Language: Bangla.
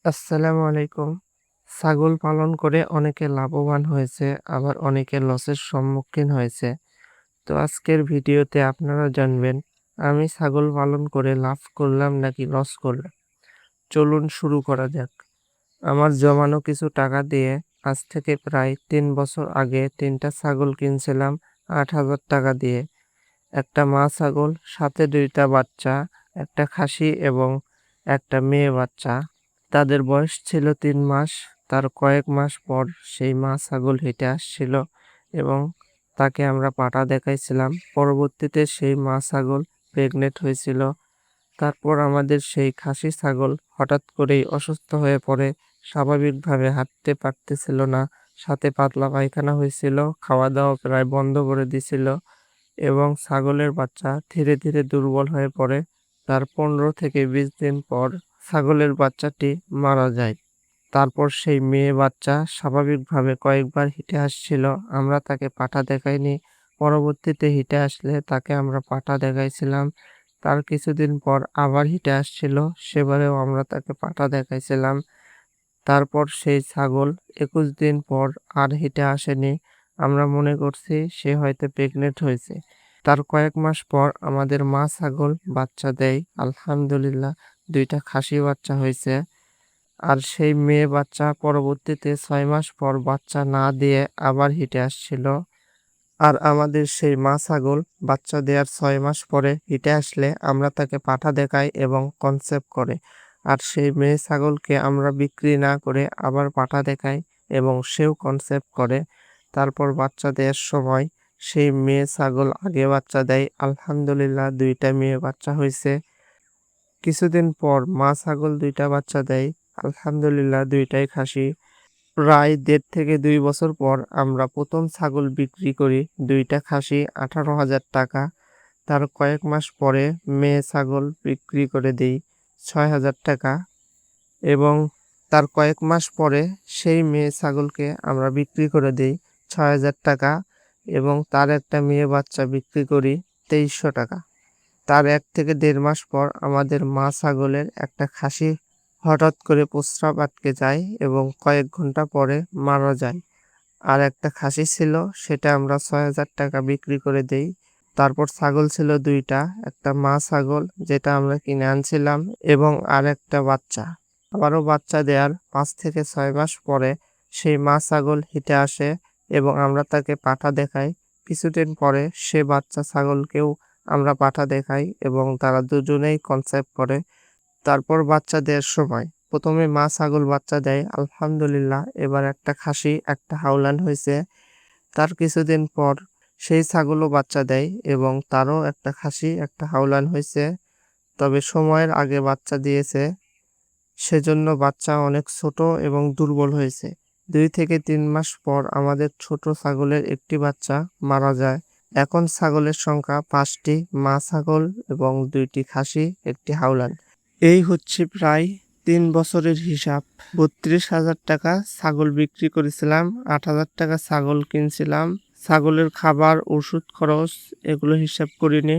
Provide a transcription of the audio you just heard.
আসসালামু আলাইকুম। ছাগল পালন করে অনেকে লাভবান হয়েছে, আবার অনেকে লসের সম্মুখীন হয়েছে। তো আজকের ভিডিওতে আপনারা জানবেন আমি ছাগল পালন করে লাভ করলাম নাকি লস করলাম। চলুন শুরু করা যাক। আমার জমানো কিছু টাকা দিয়ে আজ থেকে প্রায় ৩ বছর আগে ৩টা ছাগল কিনছিলাম ৮,০০০ টাকা দিয়ে। একটা মা ছাগল, সাথে ২টা বাচ্চা, একটা খাসি এবং একটা মেয়ে বাচ্চা। তাদের বয়স ছিল ৩ মাস। তার কয়েক মাস পর সেই মা ছাগল হেঁটে আসছিল এবং তাকে আমরা পাঠা দেখাইছিলাম। পরবর্তীতে সেই মা ছাগল প্রেগনেন্ট হয়েছিল। তারপর আমাদের সেই খাসি ছাগল হঠাৎ করেই অসুস্থ হয়ে পড়ে। স্বাভাবিকভাবে হাঁটতে পারতেছিল না। সাথে পাতলা পায়খানা হয়েছিল। খাওয়া-দাওয়া প্রায় বন্ধ করে দিছিল এবং ছাগলের বাচ্চা ধীরে ধীরে দুর্বল হয়ে পড়ে। তার ১৫ থেকে ২০ দিন পর ছাগলের বাচ্চাটি মারা যায়। তারপর সেই মেয়ে বাচ্চা স্বাভাবিকভাবে কয়েকবার হেঁটে আসছিল। আমরা তাকে পাঠা দেখাইনি। পরবর্তীতে হেঁটে আসলে তাকে আমরা পাঠা দেখাইছিলাম। তার কিছুদিন পর আবার হেঁটে আসছিল। সেবারেও আমরা তাকে পাঠা দেখাইছিলাম। তারপর সেই ছাগল ২১ দিন পর আর হেঁটে আসেনি। আমরা মনে করছি সে হয়তো প্রেগনেন্ট হয়েছে। তার কয়েক মাস পর আমাদের মা ছাগল বাচ্চা দেয়। আলহামদুলিল্লাহ ২টা খাসি বাচ্চা হয়েছে। আর সেই মেয়ে বাচ্চা পরবর্তীতে ৬ মাস পর বাচ্চা না দিয়ে আবার হেঁটে আসছিল। আর আমাদের সেই মা ছাগল বাচ্চা দেওয়ার ৬ মাস পরে হেঁটে আসলে আমরা তাকে পাঠা দেখাই এবং কনসেপ্ট করে। আর সেই মেয়ে ছাগলকে আমরা বিক্রি না করে আবার পাঠা দেখাই এবং সেও কনসেপ্ট করে। তারপর বাচ্চা দেওয়ার সময় সেই মেয়ে ছাগল আগে বাচ্চা দেয়। আলহামদুলিল্লাহ ২টা মেয়ে বাচ্চা হইছে। কিছুদিন পর মা ছাগল ২টা বাচ্চা দেয়। আলহামদুলিল্লাহ ২টাই খাসি। প্রায় ১.৫ থেকে ২ বছর পর আমরা ১ম ছাগল বিক্রি করি। ২টা খাসি ১৮,০০০ টাকা। তার কয়েক মাস পরে মেয়ে ছাগল বিক্রি করে দেই ৬,০০০ টাকা এবং তার কয়েক মাস পরে সেই মেয়ে ছাগলকে আমরা বিক্রি করে দেই ৬,০০০ টাকা এবং তার একটা মেয়ে বাচ্চা বিক্রি করি ২৩০০ টাকা। তার ১ থেকে ১.৫ মাস পর আমাদের মা ছাগলের একটা খাসি হঠাৎ করে প্রস্রাব আটকে যায় এবং কয়েক ঘন্টা পরে মারা যায়। আর একটা খাসি ছিল, সেটা আমরা ৬,০০০ টাকা বিক্রি করে দেই। তারপর ছাগল ছিল ২টা, একটা মা ছাগল যেটা আমরা কিনে আনছিলাম এবং আরেকটা বাচ্চা। আবারও বাচ্চা দেওয়ার ৫ থেকে ৬ মাস পরে সেই মা ছাগল হেঁটে আসে এবং আমরা তাকে পাঠা দেখাই। কিছুদিন পরে সে বাচ্চা ছাগলকেও আমরা পাঠা দেখাই এবং তারা দুজনেই কনসেপ্ট করে। তারপর বাচ্চা দেওয়ার সময় ১ম এ মা ছাগল বাচ্চা দেয়। আলহামদুলিল্লাহ এবার একটা খাসি, একটা হাওলান হইছে। তার কিছুদিন পর সেই ছাগলও বাচ্চা দেয় এবং তারও একটা খাসি, একটা হাওলান হইছে। তবে সময়ের আগে বাচ্চা দিয়েছে। সেজন্য বাচ্চা অনেক ছোট এবং দুর্বল হয়েছে। ২ থেকে ৩ মাস পর আমাদের ছোট ছাগলের একটি বাচ্চা মারা যায়। এখন ছাগলের সংখ্যা ৫টি, মা ছাগল এবং ২টি খাসি, একটি হাওলান। এই হচ্ছে প্রায় ৩ বছরের হিসাব। ৩২,০০০ টাকা ছাগল বিক্রি করেছিলাম, ৮,০০০ টাকা ছাগল কিনছিলাম। ছাগলের খাবার, ওষুধ খরচ এগুলো হিসাব করিনি।